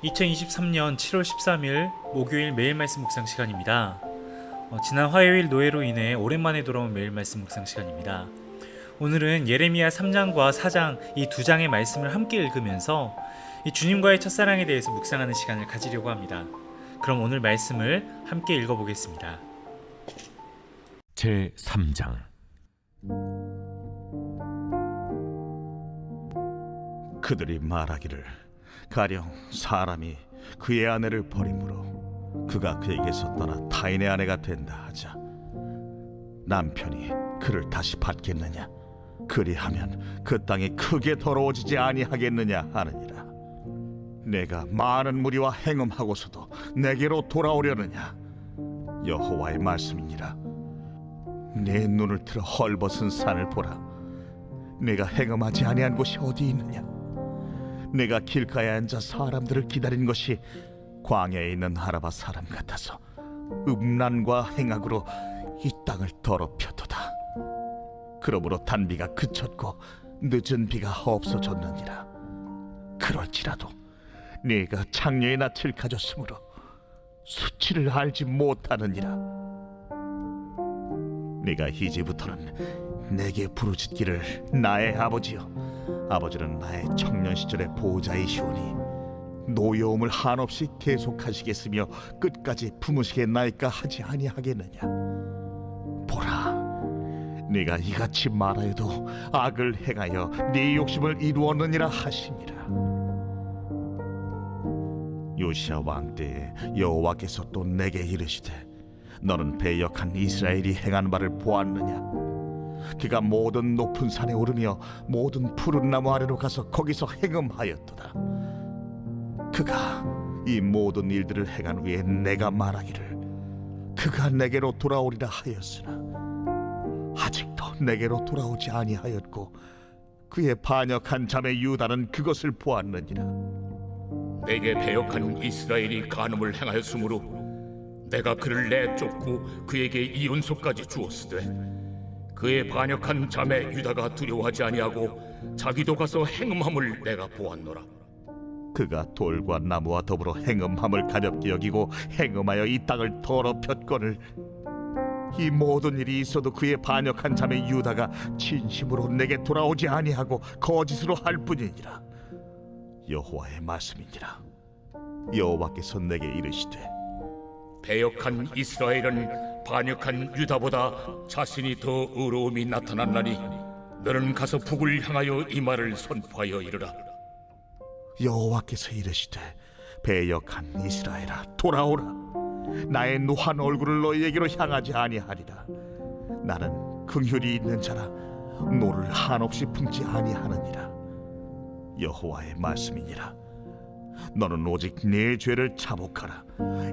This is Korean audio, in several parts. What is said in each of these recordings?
2023년 7월 13일 목요일 매일 말씀 묵상 시간입니다. 지난 화요일 노예로 인해 오랜만에 돌아온 매일 말씀 묵상 시간입니다. 오늘은 예레미야 3장과 4장 이 두 장의 말씀을 함께 읽으면서 이 주님과의 첫사랑에 대해서 묵상하는 시간을 가지려고 합니다. 그럼 오늘 말씀을 함께 읽어보겠습니다. 제 3장. 그들이 말하기를 가령 사람이 그의 아내를 버림으로 그가 그에게서 떠나 타인의 아내가 된다 하자 남편이 그를 다시 받겠느냐? 그리하면 그 땅이 크게 더러워지지 아니하겠느냐 하느니라. 내가 많은 무리와 행음하고서도 내게로 돌아오려느냐? 여호와의 말씀이니라. 내 눈을 들어 헐벗은 산을 보라. 내가 행음하지 아니한 곳이 어디 있느냐? 내가 길가에 앉아 사람들을 기다린 것이 광야에 있는 아라바 사람 같아서 음란과 행악으로 이 땅을 더럽혔도다. 그러므로 단비가 그쳤고 늦은 비가 없어졌느니라. 그럴지라도 네가 창녀의 낯을 가졌으므로 수치를 알지 못하느니라. 네가 이제부터는 내게 부르짖기를 나의 아버지여, 아버지는 나의 청년 시절의 보호자이시오니 노여움을 한없이 계속하시겠으며 끝까지 품으시겠나이까 하지 아니하겠느냐? 보라, 네가 이같이 말하여도 악을 행하여 네 욕심을 이루었느니라 하시니라. 요시야 왕 때에 여호와께서 또 내게 이르시되 너는 배역한 이스라엘이 행한 바를 보았느냐? 그가 모든 높은 산에 오르며 모든 푸른 나무 아래로 가서 거기서 행음하였도다. 그가 이 모든 일들을 행한 후에 내가 말하기를 그가 내게로 돌아오리라 하였으나 아직도 내게로 돌아오지 아니하였고 그의 반역한 자매 유다는 그것을 보았느니라. 내게 배역한 이스라엘이 간음을 행하였으므로 내가 그를 내쫓고 그에게 이혼소까지 주었으되 그의 반역한 자매 유다가 두려워하지 아니하고 자기도 가서 행음함을 내가 보았노라. 그가 돌과 나무와 더불어 행음함을 가볍게 여기고 행음하여 이 땅을 더럽혔거늘 이 모든 일이 있어도 그의 반역한 자매 유다가 진심으로 내게 돌아오지 아니하고 거짓으로 할 뿐이니라. 여호와의 말씀이니라. 여호와께서 내게 이르시되 배역한 이스라엘은 반역한 유다보다 자신이 더 의로움이 나타났나니 너는 가서 북을 향하여 이 말을 선포하여 이르라. 여호와께서 이르시되 배역한 이스라엘아 돌아오라. 나의 노한 얼굴을 너희에게로 향하지 아니하리라. 나는 긍휼이 있는 자라 노를 한없이 품지 아니하느니라. 여호와의 말씀이니라. 너는 오직 네 죄를 자복하라.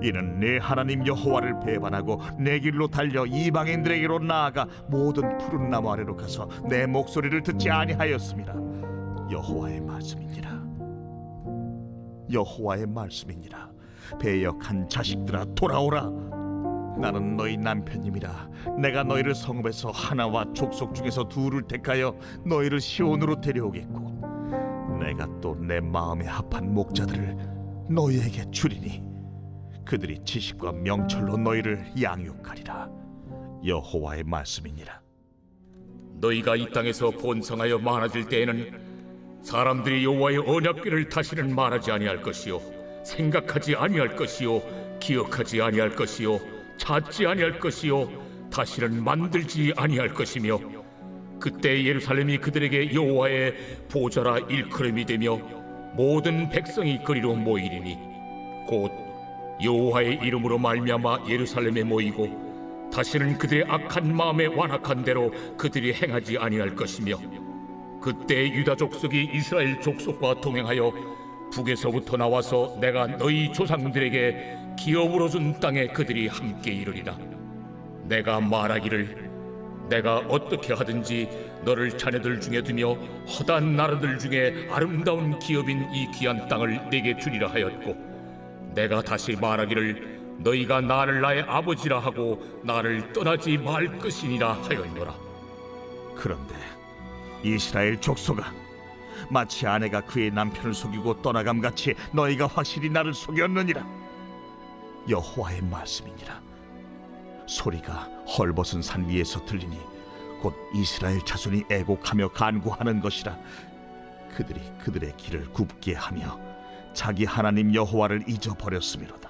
이는 네 하나님 여호와를 배반하고 내 길로 달려 이방인들에게로 나아가 모든 푸른 나무 아래로 가서 내 목소리를 듣지 아니하였음이라. 여호와의 말씀이니라. 여호와의 말씀이니라. 배역한 자식들아 돌아오라. 나는 너희 남편님이라. 내가 너희를 성읍에서 하나와 족속 중에서 둘을 택하여 너희를 시온으로 데려오겠고 내가 또 내 마음에 합한 목자들을 너희에게 주리니 그들이 지식과 명철로 너희를 양육하리라. 여호와의 말씀이니라. 너희가 이 땅에서 번성하여 많아질 때에는 사람들이 여호와의 언약궤를 다시는 말하지 아니할 것이요 생각하지 아니할 것이요 기억하지 아니할 것이요 찾지 아니할 것이요 다시는 만들지 아니할 것이며 그때 예루살렘이 그들에게 여호와의 보좌라 일컬음이 되며 모든 백성이 그리로 모이리니 곧 여호와의 이름으로 말미암아 예루살렘에 모이고 다시는 그들의 악한 마음에 완악한 대로 그들이 행하지 아니할 것이며 그때 유다 족속이 이스라엘 족속과 동행하여 북에서부터 나와서 내가 너희 조상들에게 기업으로 준 땅에 그들이 함께 이르리라. 내가 말하기를 내가 어떻게 하든지 너를 자네들 중에 두며 허다한 나라들 중에 아름다운 기업인 이 귀한 땅을 내게 주리라 하였고 내가 다시 말하기를 너희가 나를 나의 아버지라 하고 나를 떠나지 말 것이니라 하였노라. 그런데 이스라엘 족속아 마치 아내가 그의 남편을 속이고 떠나감같이 너희가 확실히 나를 속였느니라. 여호와의 말씀이니라. 소리가 헐벗은 산 위에서 들리니 곧 이스라엘 자손이 애곡하며 간구하는 것이라. 그들이 그들의 길을 굽게 하며 자기 하나님 여호와를 잊어버렸음이로다.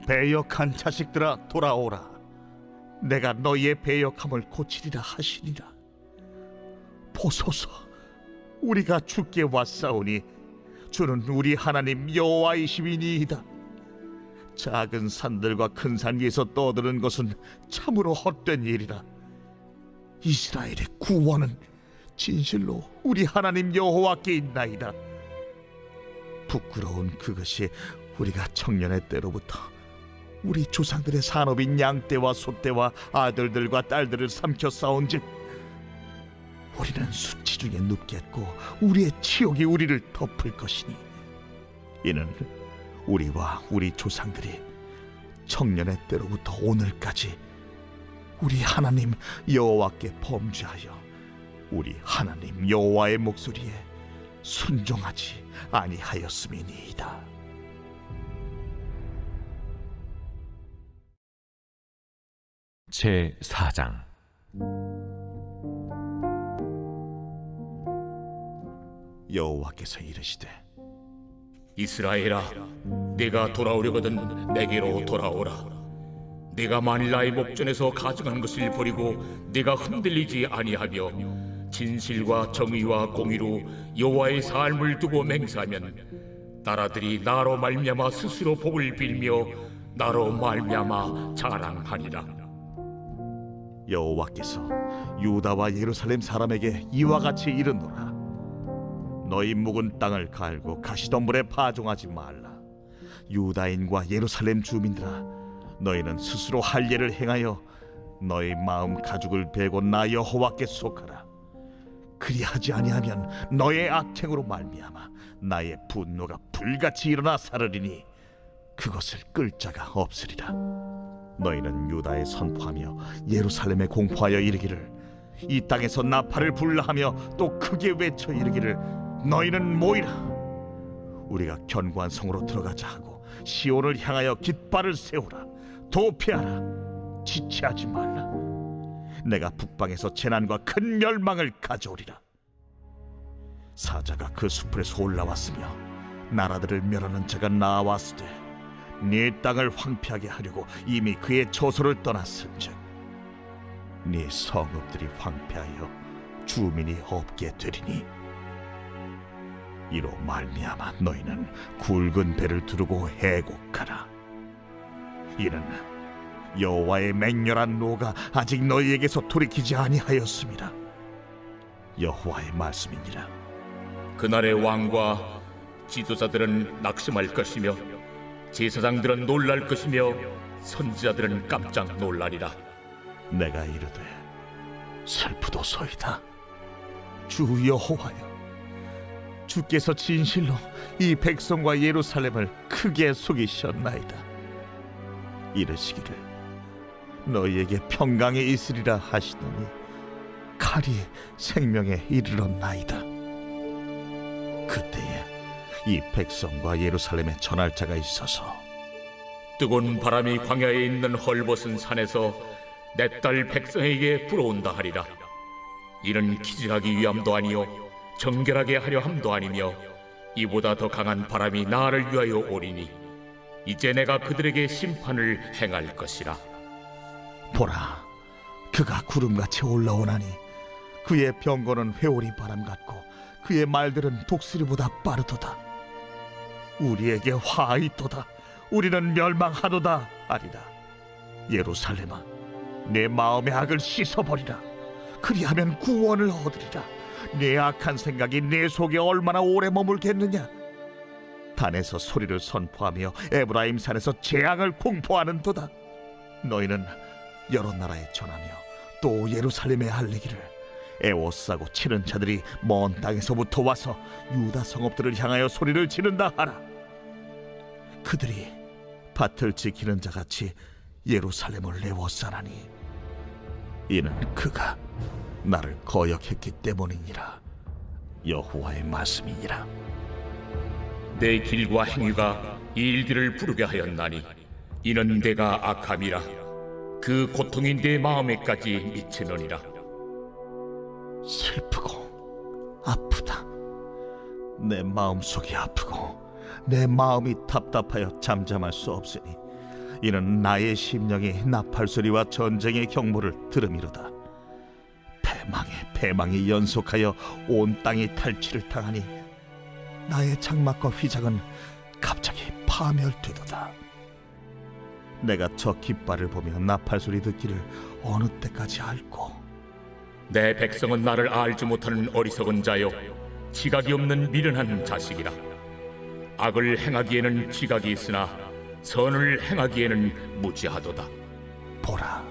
배역한 자식들아, 돌아오라. 내가 너희의 배역함을 고치리라 하시니라. 보소서, 우리가 주께 왔사오니 주는 우리 하나님 여호와이심이니이다. 작은 산들과 큰 산 위에서 떠드는 것은 참으로 헛된 일이라. 이스라엘의 구원은 진실로 우리 하나님 여호와께 있나이다. 부끄러운 그것이 우리가 청년의 때로부터 우리 조상들의 산업인 양떼와 소떼와 아들들과 딸들을 삼켜 싸운즉 우리는 수치 중에 눕겠고 우리의 치욕이 우리를 덮을 것이니 이는 우리와 우리 조상들이 청년의 때로부터 오늘까지 우리 하나님 여호와께 범죄하여 우리 하나님 여호와의 목소리에 순종하지 아니하였음이니이다. 제 4장. 여호와께서 이르시되 이스라엘아, 네가 돌아오려거든 내게로 돌아오라. 네가 만일 나의 목전에서 가증한 것을 버리고 네가 흔들리지 아니하며 진실과 정의와 공의로 여호와의 삶을 두고 맹세하면 나라들이 나로 말미암아 스스로 복을 빌며 나로 말미암아 자랑하리라. 여호와께서 유다와 예루살렘 사람에게 이와 같이 이르노라. 너희 묵은 땅을 갈고 가시덤불에 파종하지 말라. 유다인과 예루살렘 주민들아, 너희는 스스로 할 일을 행하여 너희 마음 가죽을 베고 나 여호와께 속하라. 그리하지 아니하면 너의 악행으로 말미암아 나의 분노가 불같이 일어나 사르리니 그것을 끌 자가 없으리라. 너희는 유다에 선포하며 예루살렘에 공포하여 이르기를 이 땅에서 나팔을 불라하며 또 크게 외쳐 이르기를 너희는 모이라. 우리가 견고한 성으로 들어가자 하고 시온을 향하여 깃발을 세우라. 도피하라. 지체하지 말라. 내가 북방에서 재난과 큰 멸망을 가져오리라. 사자가 그 수풀에서 올라왔으며 나라들을 멸하는 자가 나왔으되 네 땅을 황폐하게 하려고 이미 그의 처소를 떠났은즉 네 성읍들이 황폐하여 주민이 없게 되리니 이로 말미암아 너희는 굵은 배를 두르고 해곡하라. 이는 여호와의 맹렬한 노가 아직 너희에게서 돌이키지 아니하였습니다. 여호와의 말씀이니라. 그날의 왕과 지도자들은 낙심할 것이며 제사장들은 놀랄 것이며 선지자들은 깜짝 놀라리라. 내가 이르되 슬프도소이다. 주 여호와여, 주께서 진실로 이 백성과 예루살렘을 크게 속이셨나이다. 이르시기를 너희에게 평강이 있으리라 하시더니 칼이 생명에 이르렀나이다. 그때에 이 백성과 예루살렘에 전할 자가 있어서 뜨거운 바람이 광야에 있는 헐벗은 산에서 내 딸 백성에게 불어온다 하리라. 이는 기질하기 위함도 아니요 정결하게 하려 함도 아니며 이보다 더 강한 바람이 나를 위하여 오리니 이제 내가 그들에게 심판을 행할 것이라. 보라, 그가 구름같이 올라오나니 그의 병거는 회오리 바람 같고 그의 말들은 독수리보다 빠르도다. 우리에게 화 있도다. 우리는 멸망하도다 하리라. 예루살렘아, 내 마음의 악을 씻어버리라. 그리하면 구원을 얻으리라. 내 악한 생각이 내 속에 얼마나 오래 머물겠느냐. 단에서 소리를 선포하며 에브라임 산에서 재앙을 공포하는도다. 너희는 여러 나라에 전하며 또 예루살렘에 알리기를 애워싸고 치는 자들이 먼 땅에서부터 와서 유다 성읍들을 향하여 소리를 지른다 하라. 그들이 밭을 지키는 자같이 예루살렘을 애워싸나니 이는 그가 나를 거역했기 때문이니라. 여호와의 말씀이니라. 내 길과 행위가 이 일들을 부르게 하였나니 이는 내가 악함이라. 그 고통이 내 마음에까지 미치느니라. 슬프고 아프다. 내 마음속이 아프고 내 마음이 답답하여 잠잠할 수 없으니 이는 나의 심령이 나팔소리와 전쟁의 경보를 들음이로다. 패망이 연속하여 온 땅이 탈취를 당하니 나의 장막과 휘장은 갑자기 파멸되도다. 내가 저 깃발을 보며 나팔소리 듣기를 어느 때까지 앓고, 내 백성은 나를 알지 못하는 어리석은 자요 지각이 없는 미련한 자식이라. 악을 행하기에는 지각이 있으나 선을 행하기에는 무지하도다. 보라,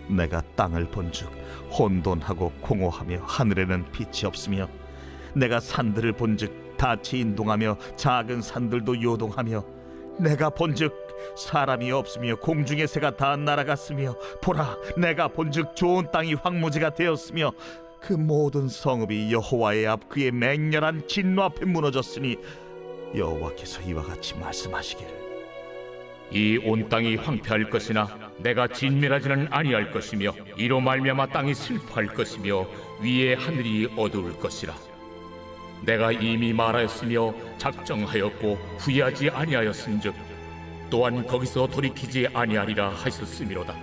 내가 땅을 본즉 혼돈하고 공허하며 하늘에는 빛이 없으며, 내가 산들을 본즉 닻이 인동하며 작은 산들도 요동하며, 내가 본즉 사람이 없으며 공중의 새가 다 날아갔으며, 보라, 내가 본즉 좋은 땅이 황무지가 되었으며, 그 모든 성읍이 여호와의 앞 그의 맹렬한 진노 앞에 무너졌으니 여호와께서 이와 같이 말씀하시기를, 이 온 땅이 황폐할 것이나 내가 진멸하지는 아니할 것이며 이로 말미암아 땅이 슬퍼할 것이며 위에 하늘이 어두울 것이라. 내가 이미 말하였으며 작정하였고 후회하지 아니하였은즉 또한 거기서 돌이키지 아니하리라 하셨음이로다.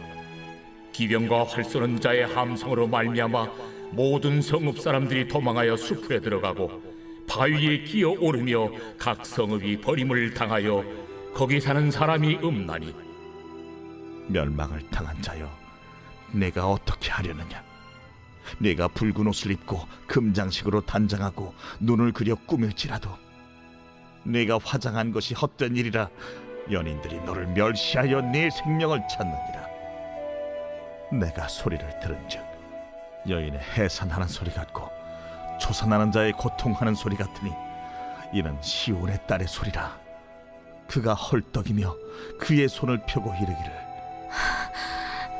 기병과 활 쏘는 자의 함성으로 말미암아 모든 성읍 사람들이 도망하여 숲에 들어가고 바위에 기어 오르며 각 성읍이 버림을 당하여 거기 사는 사람이 없나니, 멸망을 당한 자여, 내가 어떻게 하려느냐? 내가 붉은 옷을 입고 금장식으로 단장하고 눈을 그려 꾸밀지라도 내가 화장한 것이 헛된 일이라. 연인들이 너를 멸시하여 네 생명을 찾느니라. 내가 소리를 들은즉 여인의 해산하는 소리 같고 초산하는 자의 고통하는 소리 같으니 이는 시온의 딸의 소리라. 그가 헐떡이며 그의 손을 펴고 이르기를,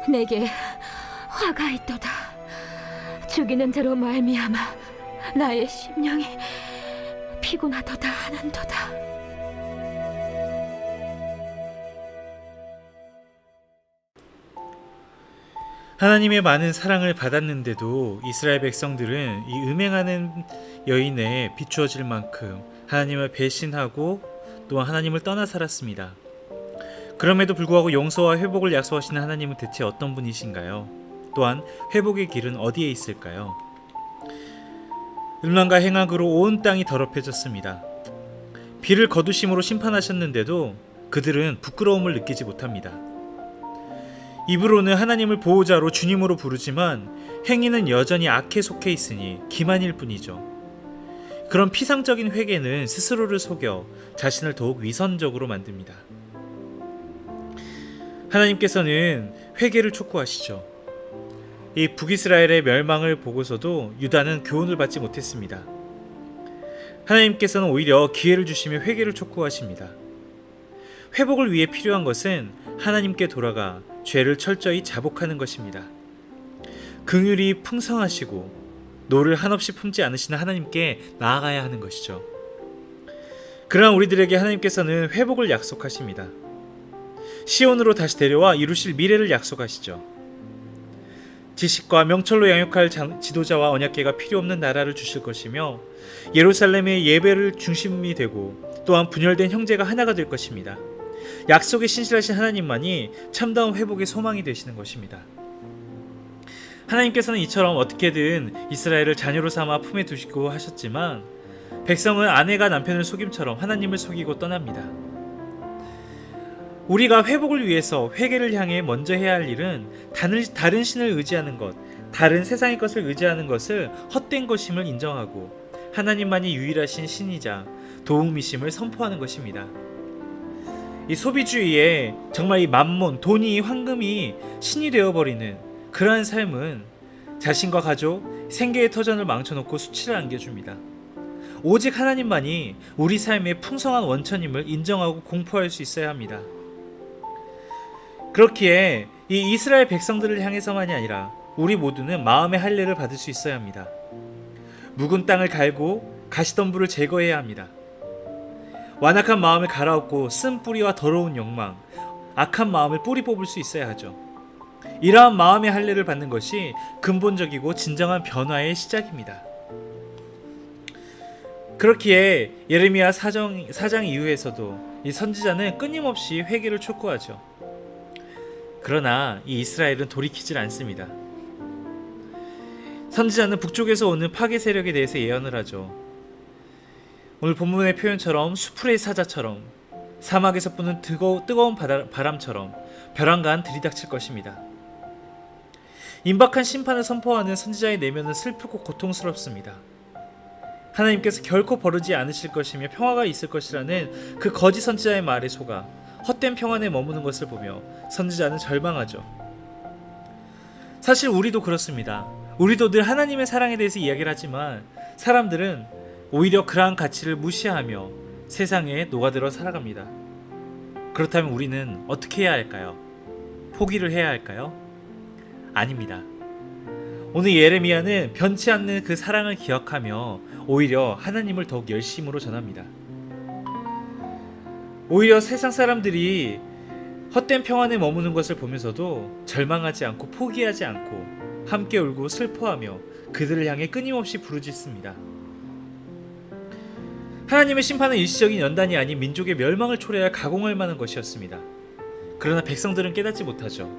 내게 화가 있도다. 죽이는 자로 말미암아 나의 심령이 피곤하도다 하는도다. 하나님의 많은 사랑을 받았는데도 이스라엘 백성들은 이 음행하는 여인에 비추어질 만큼 하나님을 배신하고 또한 하나님을 떠나 살았습니다. 그럼에도 불구하고 용서와 회복을 약속하시는 하나님은 대체 어떤 분이신가요? 또한 회복의 길은 어디에 있을까요? 음란과 행악으로 온 땅이 더럽혀졌습니다. 비를 거두심으로 심판하셨는데도 그들은 부끄러움을 느끼지 못합니다. 입으로는 하나님을 보호자로 주님으로 부르지만 행위는 여전히 악에 속해 있으니 기만일 뿐이죠. 그런 피상적인 회개는 스스로를 속여 자신을 더욱 위선적으로 만듭니다. 하나님께서는 회개를 촉구하시죠. 이 북이스라엘의 멸망을 보고서도 유다는 교훈을 받지 못했습니다. 하나님께서는 오히려 기회를 주시며 회개를 촉구하십니다. 회복을 위해 필요한 것은 하나님께 돌아가 죄를 철저히 자복하는 것입니다. 긍휼이 풍성하시고 노를 한없이 품지 않으시는 하나님께 나아가야 하는 것이죠. 그러나 우리들에게 하나님께서는 회복을 약속하십니다. 시온으로 다시 데려와 이루실 미래를 약속하시죠. 지식과 명철로 양육할 지도자와 언약궤가 필요 없는 나라를 주실 것이며 예루살렘의 예배를 중심이 되고 또한 분열된 형제가 하나가 될 것입니다. 약속에 신실하신 하나님만이 참다운 회복의 소망이 되시는 것입니다. 하나님께서는 이처럼 어떻게든 이스라엘을 자녀로 삼아 품에 두시고 하셨지만 백성은 아내가 남편을 속임처럼 하나님을 속이고 떠납니다. 우리가 회복을 위해서 회개를 향해 먼저 해야 할 일은 다른 신을 의지하는 것, 다른 세상의 것을 의지하는 것을 헛된 것임을 인정하고 하나님만이 유일하신 신이자 도움이심을 선포하는 것입니다. 이 소비주의에 정말 이 만몬, 돈이, 황금이 신이 되어버리는 그러한 삶은 자신과 가족, 생계의 터전을 망쳐놓고 수치를 안겨줍니다. 오직 하나님만이 우리 삶의 풍성한 원천임을 인정하고 공포할 수 있어야 합니다. 그렇기에 이 이스라엘 백성들을 향해서만이 아니라 우리 모두는 마음의 할례를 받을 수 있어야 합니다. 묵은 땅을 갈고 가시덤불을 제거해야 합니다. 완악한 마음을 갈아엎고 쓴 뿌리와 더러운 욕망, 악한 마음을 뿌리 뽑을 수 있어야 하죠. 이러한 마음의 할례를 받는 것이 근본적이고 진정한 변화의 시작입니다. 그렇기에 예레미야 4장 이후에서도 이 선지자는 끊임없이 회개를 촉구하죠. 그러나 이 이스라엘은 돌이키질 않습니다. 선지자는 북쪽에서 오는 파괴 세력에 대해서 예언을 하죠. 오늘 본문의 표현처럼 수풀의 사자처럼 사막에서 부는 뜨거운 바람처럼 벼랑간 들이닥칠 것입니다. 임박한 심판을 선포하는 선지자의 내면은 슬프고 고통스럽습니다. 하나님께서 결코 버르지 않으실 것이며 평화가 있을 것이라는 그 거짓 선지자의 말에 속아 헛된 평안에 머무는 것을 보며 선지자는 절망하죠. 사실 우리도 그렇습니다. 우리도 늘 하나님의 사랑에 대해서 이야기를 하지만 사람들은 오히려 그러한 가치를 무시하며 세상에 녹아들어 살아갑니다. 그렇다면 우리는 어떻게 해야 할까요? 포기를 해야 할까요? 아닙니다. 오늘 예레미야는 변치 않는 그 사랑을 기억하며 오히려 하나님을 더욱 열심으로 전합니다. 오히려 세상 사람들이 헛된 평안에 머무는 것을 보면서도 절망하지 않고 포기하지 않고 함께 울고 슬퍼하며 그들을 향해 끊임없이 부르짖습니다. 하나님의 심판은 일시적인 연단이 아닌 민족의 멸망을 초래할 가공할 만한 것이었습니다. 그러나 백성들은 깨닫지 못하죠.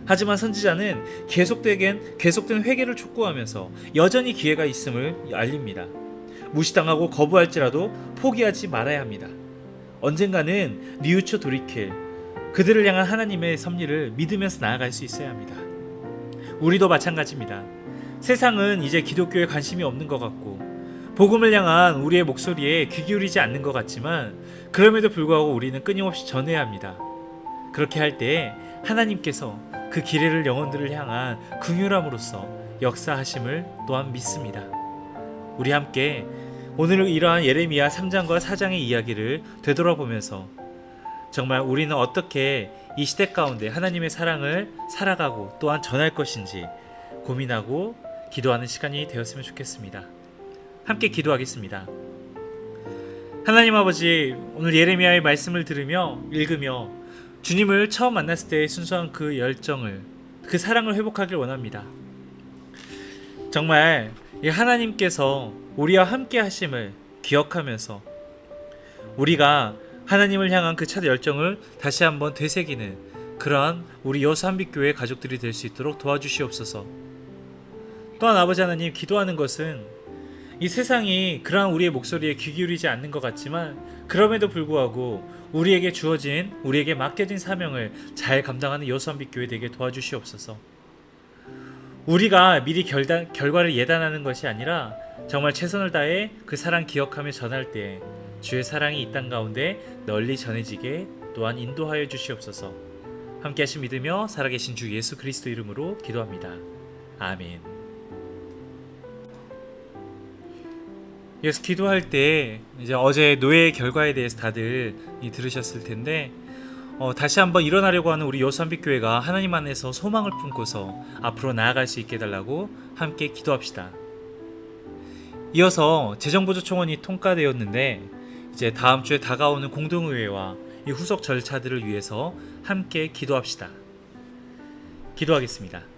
하지만 선지자는 계속된 회개를 촉구하면서 여전히 기회가 있음을 알립니다. 무시당하고 거부할지라도 포기하지 말아야 합니다. 언젠가는 뉘우쳐 돌이킬 그들을 향한 하나님의 섭리를 믿으면서 나아갈 수 있어야 합니다. 우리도 마찬가지입니다. 세상은 이제 기독교에 관심이 없는 것 같고 복음을 향한 우리의 목소리에 귀 기울이지 않는 것 같지만 그럼에도 불구하고 우리는 끊임없이 전해야 합니다. 그렇게 할 때 하나님께서 그 기레를 영혼들을 향한 긍휼함으로써 역사하심을 또한 믿습니다. 우리 함께 오늘 이러한 예레미야 3장과 4장의 이야기를 되돌아보면서 정말 우리는 어떻게 이 시대 가운데 하나님의 사랑을 살아가고 또한 전할 것인지 고민하고 기도하는 시간이 되었으면 좋겠습니다. 함께 기도하겠습니다. 하나님 아버지, 오늘 예레미야의 말씀을 들으며 읽으며 주님을 처음 만났을 때의 순수한 그 열정을, 그 사랑을 회복하길 원합니다. 정말 하나님께서 우리와 함께 하심을 기억하면서 우리가 하나님을 향한 그 첫 열정을 다시 한번 되새기는 그러한 우리 여수한빛교회 가족들이 될 수 있도록 도와주시옵소서. 또한 아버지 하나님, 기도하는 것은 이 세상이 그러한 우리의 목소리에 귀 기울이지 않는 것 같지만 그럼에도 불구하고 우리에게 주어진, 우리에게 맡겨진 사명을 잘 감당하는 여수한빛교회 되게 도와주시옵소서. 우리가 미리 결과를 예단하는 것이 아니라 정말 최선을 다해 그 사랑 기억하며 전할 때 주의 사랑이 이 땅 가운데 널리 전해지게 또한 인도하여 주시옵소서. 함께 하신 믿으며 살아계신 주 예수 그리스도 이름으로 기도합니다. 아멘. 여기서 기도할 때 이제 어제 노예의 결과에 대해서 다들 들으셨을 텐데 다시 한번 일어나려고 하는 우리 여수한빛교회가 하나님 안에서 소망을 품고서 앞으로 나아갈 수 있게 해달라고 함께 기도합시다. 이어서 재정보조청원이 통과되었는데 이제 다음 주에 다가오는 공동의회와 이 후속 절차들을 위해서 함께 기도합시다. 기도하겠습니다.